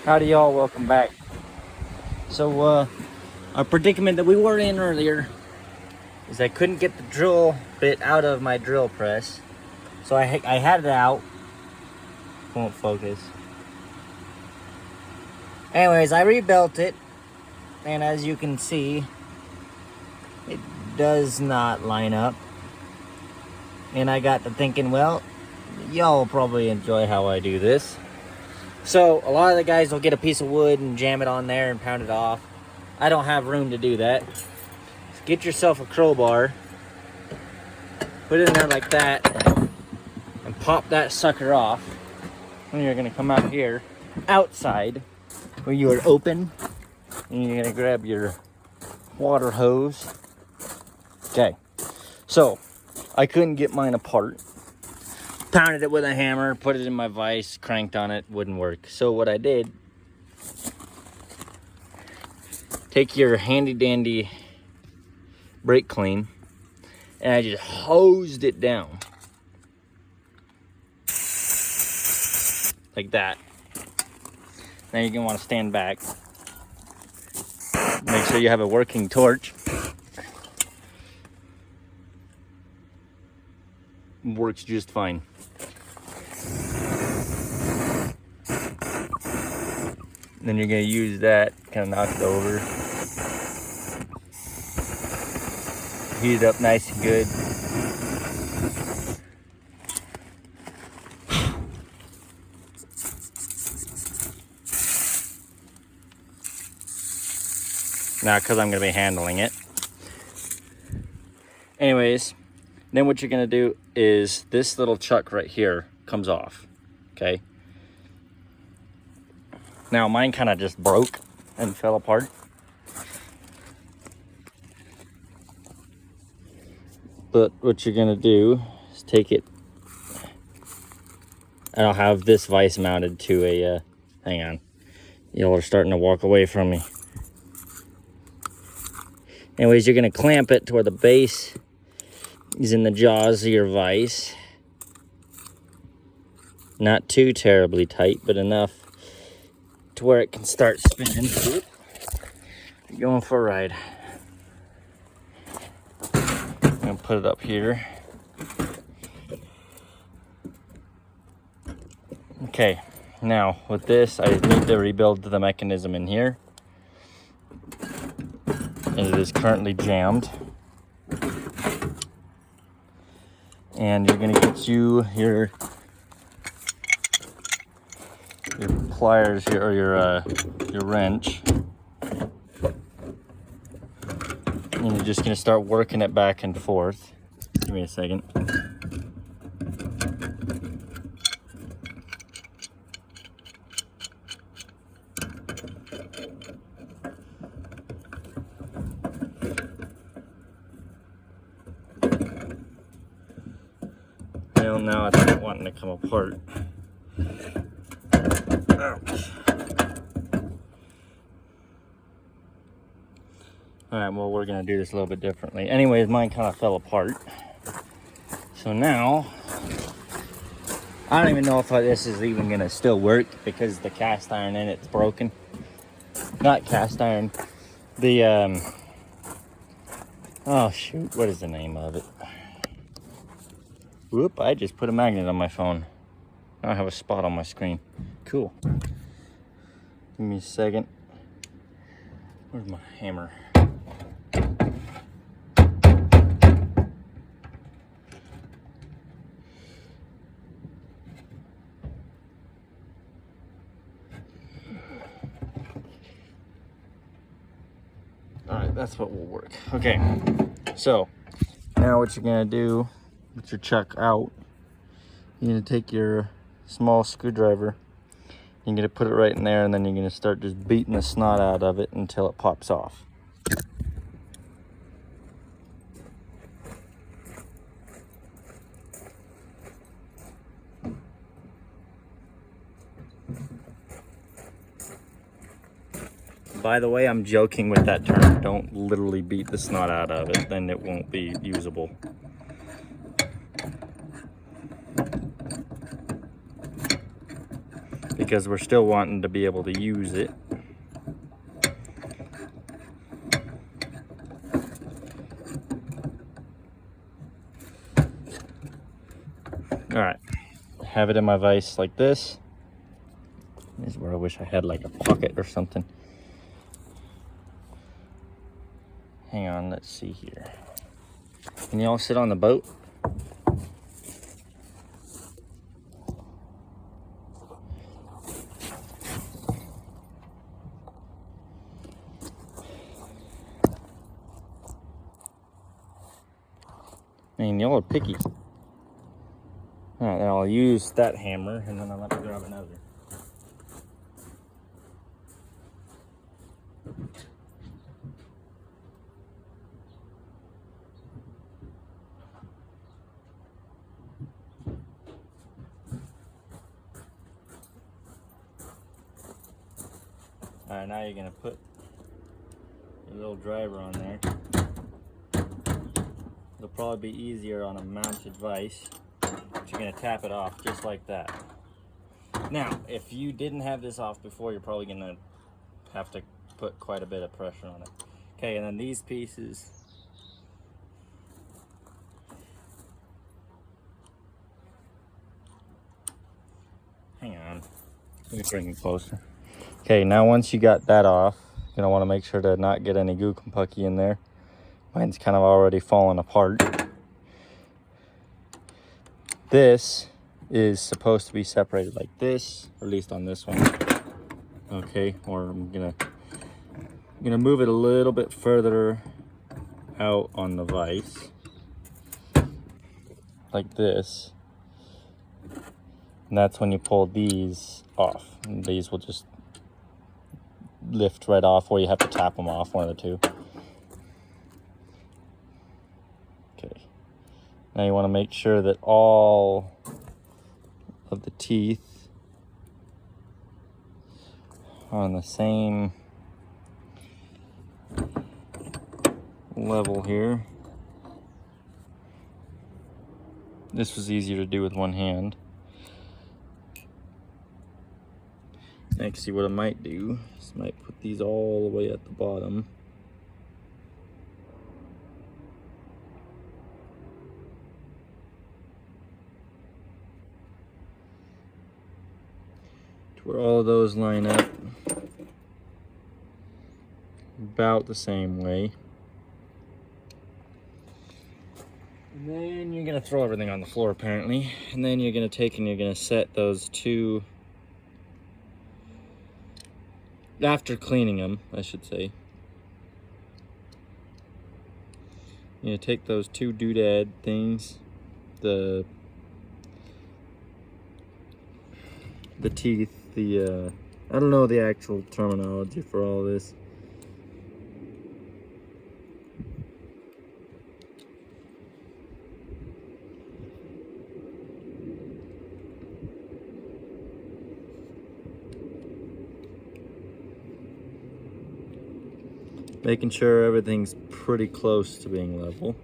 Howdy y'all, welcome back. So our predicament that we were in earlier is I couldn't get the drill bit out of my drill press. So I had it out. Won't focus. Anyways, I rebuilt it, and as you can see, it does not line up. And I got to thinking, well, y'all will probably enjoy how I do this. So a lot of the guys will get a piece of wood and jam it on there and pound it off. I don't have room to do that. So get yourself a crowbar, put it in there like that, and pop that sucker off. And you're gonna come out here, outside, where you are open, and you're gonna grab your water hose. Okay, so I couldn't get mine apart. Pounded it with a hammer, put it in my vise, cranked on it, wouldn't work. So what I did, take your handy dandy brake clean, and I just hosed it down. Like that. Now you're gonna want to stand back. Make sure you have a working torch. Works just fine. Then you're gonna use that, kind of knock it over. Heat it up nice and good. Now, because I'm gonna be handling it. Anyways, then what you're gonna do is this little chuck right here comes off, okay? Now mine kind of just broke and fell apart. But what you're gonna do is take it, and I'll have this vise mounted to a, hang on. Y'all are starting to walk away from me. Anyways, you're gonna clamp it to where the base is in the jaws of your vise. Not too terribly tight, but enough to where it can start spinning. You're going for a ride. I'm gonna put it up here. Okay, now with this, I need to rebuild the mechanism in here. And it is currently jammed. And you're gonna get your pliers here, or your wrench. And you're just gonna start working it back and forth. Give me a second. Well, now it's not wanting to come apart. Ouch. Alright, well, we're gonna do this a little bit differently. Anyways, mine kind of fell apart. So now, I don't even know if this is even gonna still work because the cast iron in it's broken. Not cast iron. The, oh shoot, what is the name of it? Whoop, I just put a magnet on my phone. Now I have a spot on my screen. Cool. Give me a second. Where's my hammer? Alright, that's what will work. Okay, so now what you're gonna do with your chuck out, you're gonna take your small screwdriver, you're gonna put it right in there, and then you're gonna start just beating the snot out of it until it pops off. By the way, I'm joking with that term. Don't literally beat the snot out of it, then it won't be usable. because we're still wanting to be able to use it. All right, have it in my vise like this. This is where I wish I had like a pocket or something. Hang on, let's see here. Can y'all sit on the boat? I mean, y'all are picky. All right, now I'll use that hammer and then I'll have to grab another. All right, now you're gonna put your little driver on there. It'll probably be easier on a mounted vise, but you're gonna tap it off just like that. Now, if you didn't have this off before, you're probably gonna have to put quite a bit of pressure on it. Okay, and then these pieces, hang on, let me bring it closer. Okay, now once you got that off, you're gonna wanna make sure to not get any Gookentucky in there. Mine's kind of already falling apart. This is supposed to be separated like this, or at least on this one. Okay, or I'm gonna move it a little bit further out on the vise, like this. And that's when you pull these off. And these will just lift right off, or you have to tap them off, one of the two. Okay. Now you want to make sure that all of the teeth are on the same level here. This was easier to do with one hand. Next, see what I might do is might put these all the way at the bottom. To where all of those line up about the same way. And then you're gonna throw everything on the floor apparently. And then you're gonna take and you're gonna set those two, after cleaning them, I should say. You're gonna take those two doodad things, the teeth, I don't know the actual terminology for all this. Making sure everything's pretty close to being level.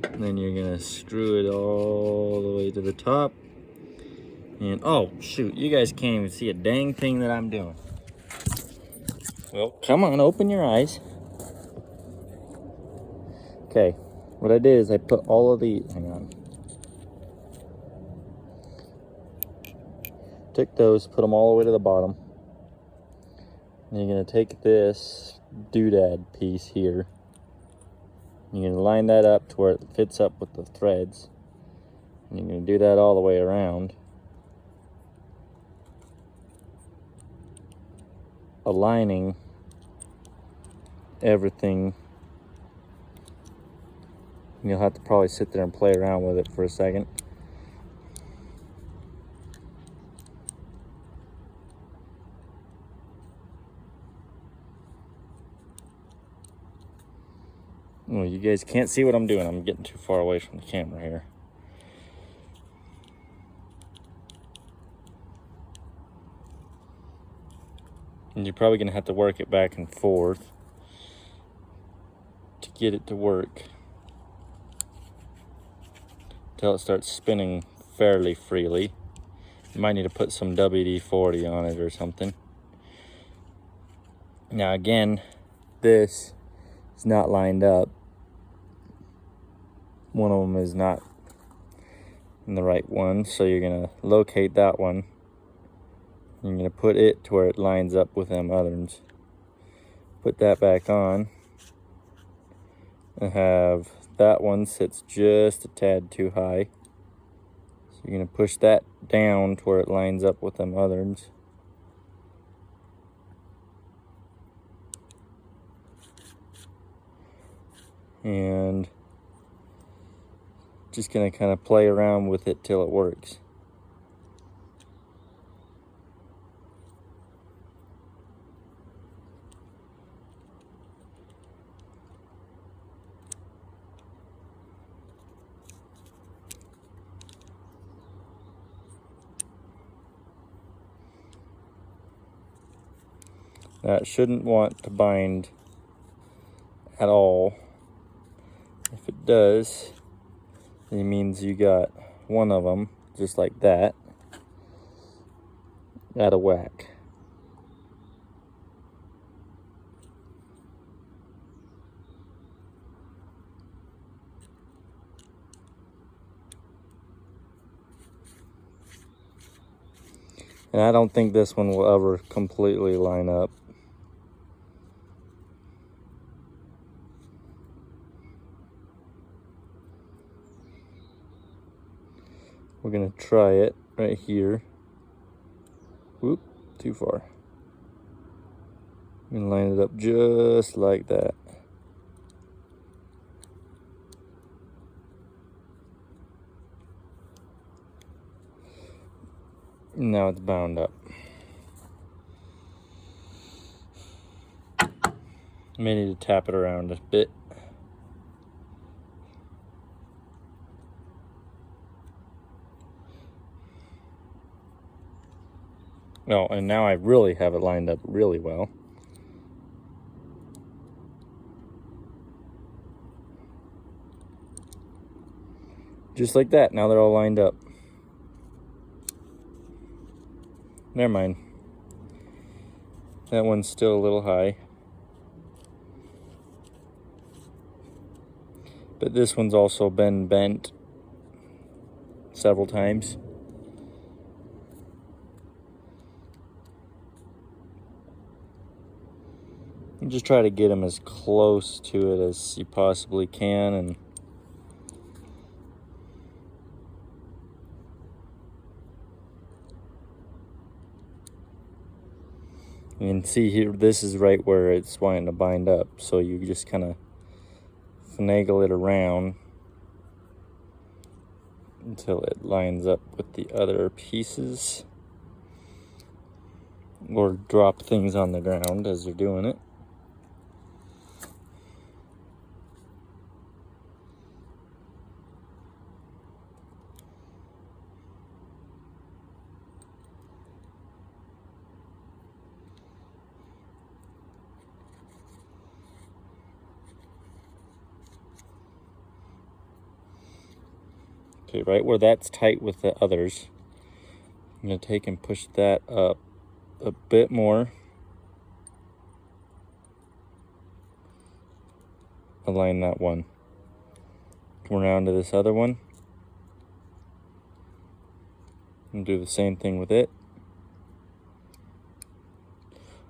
And then you're gonna screw it all the way to the top. And oh shoot, you guys can't even see a dang thing that I'm doing. Well, come on, open your eyes. Okay, what I did is I put all of the, hang on. Took those, put them all the way to the bottom. And you're gonna take this doodad piece here. You're gonna line that up to where it fits up with the threads. And you're gonna do that all the way around. Aligning everything. You'll have to probably sit there and play around with it for a second. Oh, you guys can't see what I'm doing. I'm getting too far away from the camera here. And you're probably gonna have to work it back and forth to get it to work until it starts spinning fairly freely. You might need to put some WD-40 on it or something. Now again, this is not lined up. One of them is not in the right one, so you're gonna locate that one. You're gonna put it to where it lines up with them others. Put that back on. And have that one sits just a tad too high. So you're gonna push that down to where it lines up with them others. And just gonna kind of play around with it till it works. That shouldn't want to bind at all. If it does, it means you got one of them, just like that, out of whack. And I don't think this one will ever completely line up. We're gonna try it right here. Whoop, too far. I'm gonna line it up just like that. Now it's bound up. May need to tap it around a bit. Oh, and now I really have it lined up really well. Just like that, now they're all lined up. Never mind. That one's still a little high. But this one's also been bent several times. And just try to get them as close to it as you possibly can, and you can see here, this is right where it's wanting to bind up, so you just kind of finagle it around until it lines up with the other pieces, or drop things on the ground as you're doing it. Okay, right where that's tight with the others, I'm going to take and push that up a bit more. Align that one. Come around to this other one. And do the same thing with it.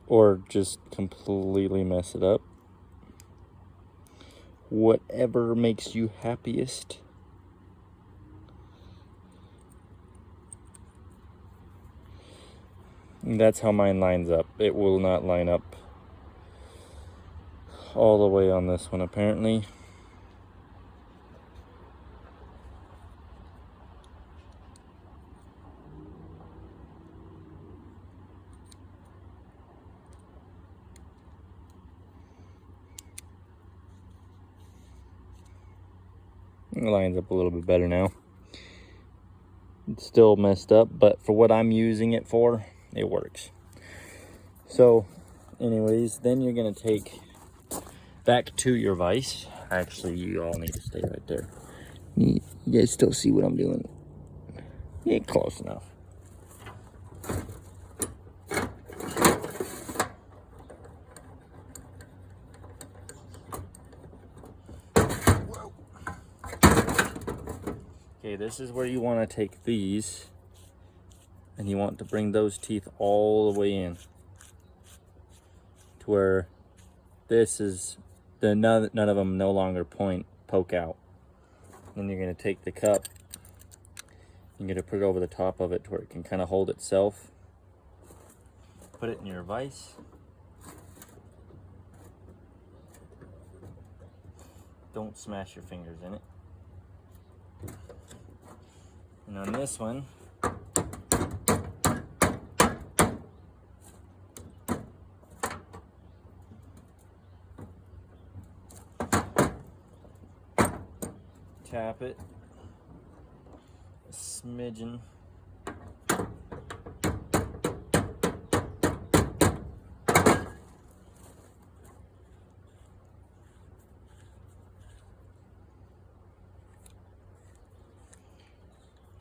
Or just completely mess it up. Whatever makes you happiest. And that's how mine lines up. It will not line up all the way on this one, apparently. It lines up a little bit better now. It's still messed up, but for what I'm using it for, it works. So anyways, then you're gonna take back to your vise. Actually, you all need to stay right there. You guys still see what I'm doing? Yeah, close enough. Okay, this is where you want to take these and you want to bring those teeth all the way in to where this is none of them no longer poke out. Then you're going to take the cup, you're going to put it over the top of it to where it can kind of hold itself. Put it in your vise. Don't smash your fingers in it. And on this one, tap it a smidgen.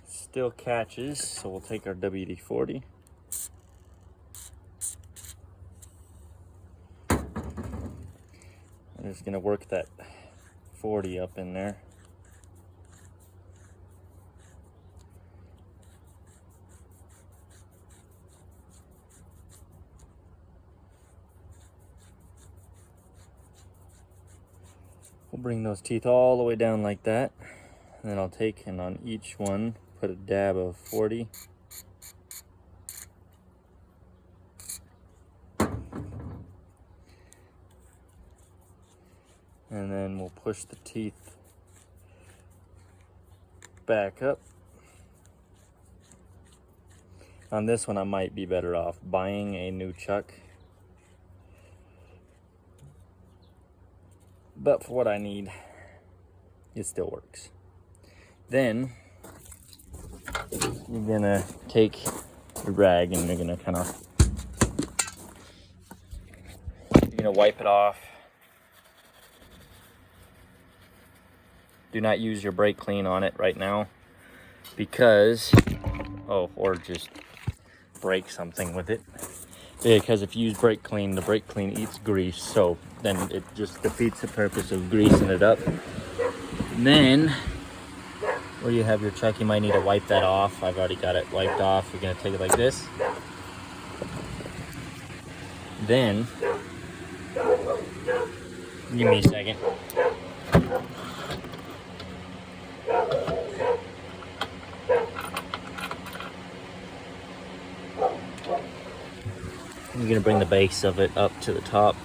Still catches, so we'll take our WD-40. I'm just gonna work that 40 up in there. We'll bring those teeth all the way down like that. And then I'll take and on each one, put a dab of 40. And then we'll push the teeth back up. On this one, I might be better off buying a new chuck. But for what I need, it still works. Then you're gonna take your rag and you're gonna wipe it off. Do not use your brake clean on it right now because, or just break something with it. Because if you use brake clean, the brake clean eats grease, so then it just defeats the purpose of greasing it up. And then, where you have your chuck, you might need to wipe that off. I've already got it wiped off. You're gonna take it like this. Then, give me a second. You're gonna bring the base of it up to the top,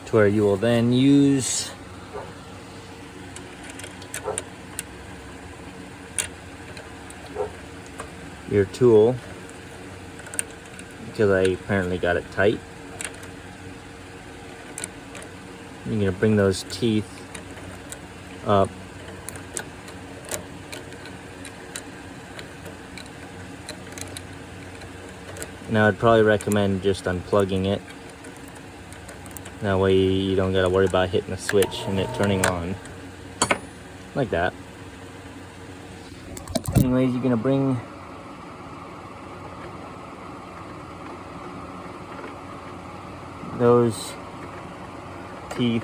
to where you will then use your tool, because I apparently got it tight. You're gonna bring those teeth up. Now I'd probably recommend just unplugging it. That way you don't gotta worry about hitting the switch and it turning on. Like that. Anyways, you're gonna bring those teeth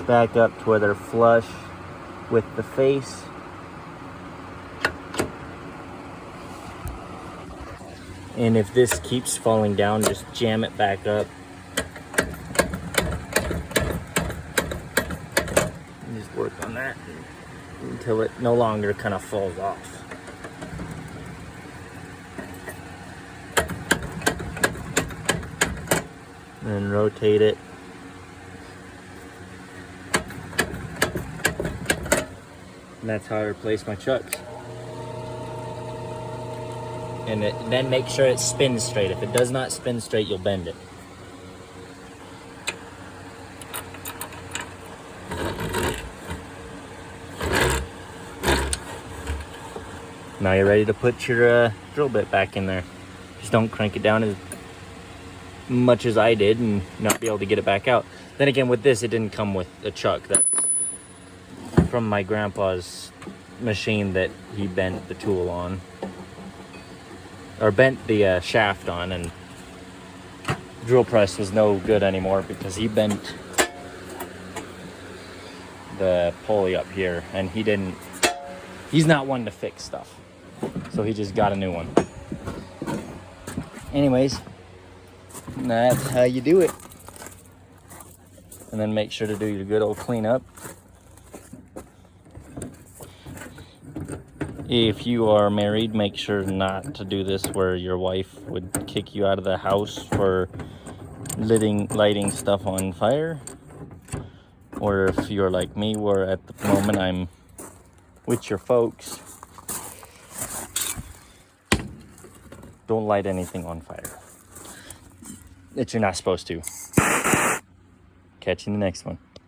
back up to where they're flush with the face. And if this keeps falling down, just jam it back up. And just work on that until it no longer kind of falls off. And rotate it. And that's how I replace my chucks. And then make sure it spins straight. If it does not spin straight, you'll bend it. Now you're ready to put your drill bit back in there. Just don't crank it down as much as I did and not be able to get it back out. Then again, with this, it didn't come with a chuck. That's from my grandpa's machine that he bent the tool on, or bent the shaft on, and drill press was no good anymore because he bent the pulley up here, and he's not one to fix stuff, so he just got a new one. Anyways, that's how you do it. And then make sure to do your good old cleanup. If you are married, make sure not to do this where your wife would kick you out of the house for lighting stuff on fire. Or if you're like me, where at the moment I'm with your folks, don't light anything on fire that you're not supposed to. Catch you in the next one.